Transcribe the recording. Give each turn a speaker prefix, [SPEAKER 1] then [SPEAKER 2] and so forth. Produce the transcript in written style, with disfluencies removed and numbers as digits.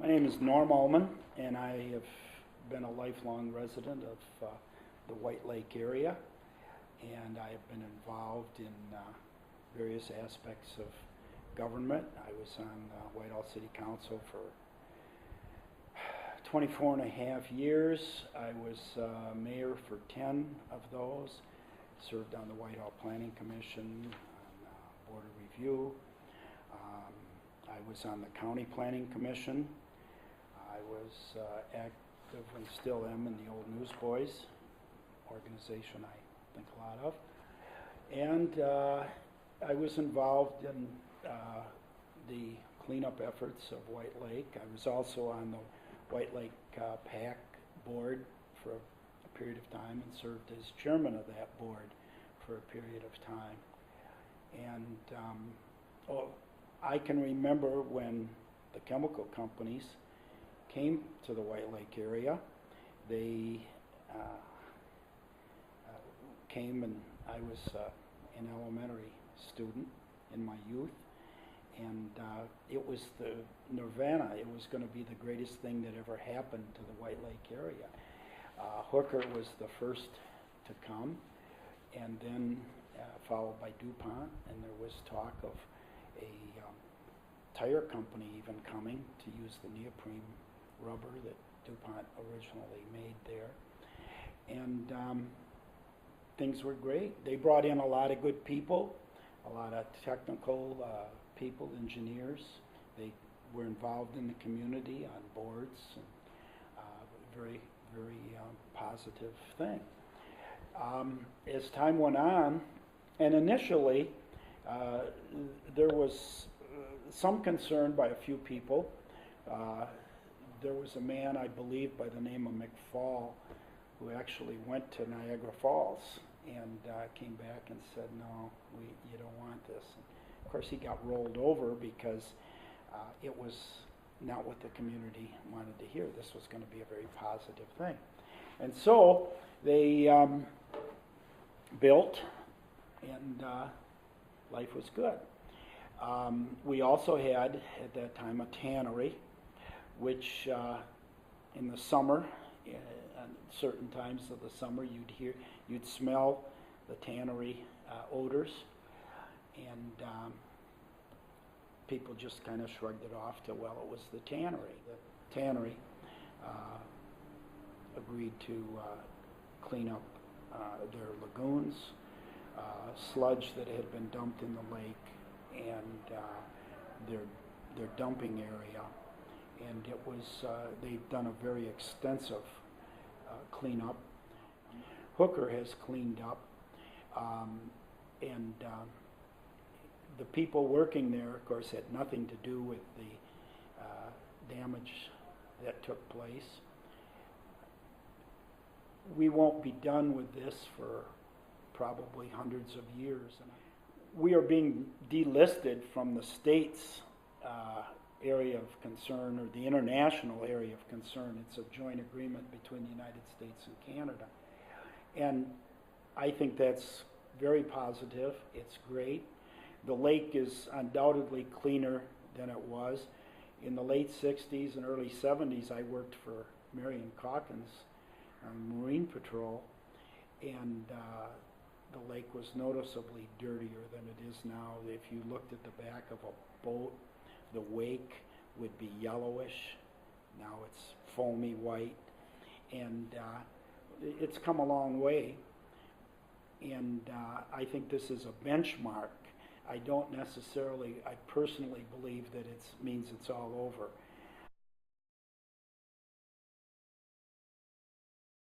[SPEAKER 1] My name is Norm Ullman, and I have been a lifelong resident of the White Lake area, and I have been involved in various aspects of government. I was on Whitehall City Council for 24 and a half years. I was mayor for 10 of those, served on the Whitehall Planning Commission, on Board of Review. I was on the County Planning Commission. I was active and still am in the Old Newsboys organization I think a lot of. And I was involved in the cleanup efforts of White Lake. I was also on the White Lake PAC board for a period of time and served as chairman of that board for a period of time. And I can remember when the chemical companies came to the White Lake area. They came, and I was an elementary student in my youth, and it was the nirvana. It was going to be the greatest thing that ever happened to the White Lake area. Hooker was the first to come, and then followed by DuPont, and there was talk of a tire company even coming to use the neoprene rubber that DuPont originally made there. And things were great. They brought in a lot of good people, a lot of technical people, engineers. They were involved in the community on boards, and very, very positive thing. As time went on, and initially there was some concern by a few people. There was a man, I believe, by the name of McFall, who actually went to Niagara Falls and came back and said, no, you don't want this. And of course, he got rolled over because it was not what the community wanted to hear. This was going to be a very positive thing. And so they built, and life was good. We also had, at that time, a tannery, which in the summer, at certain times of the summer, you'd smell the tannery odors, and people just kind of shrugged it off to, well, it was the tannery. The tannery agreed to clean up their lagoons, sludge that had been dumped in the lake, and their dumping area. And it was, they've done a very extensive cleanup. Hooker has cleaned up, and the people working there, of course, had nothing to do with the damage that took place. We won't be done with this for probably hundreds of years. We are being delisted from the state's area of concern, or the international area of concern. It's a joint agreement between the United States and Canada. And I think that's very positive. It's great. The lake is undoubtedly cleaner than it was. In the late 60s and early 70s, I worked for Marion Calkins on Marine Patrol, and the lake was noticeably dirtier than it is now. If you looked at the back of a boat, the wake would be yellowish. Now it's foamy white, and it's come a long way. And I think this is a benchmark. I don't necessarily, I personally believe that it means it's all over.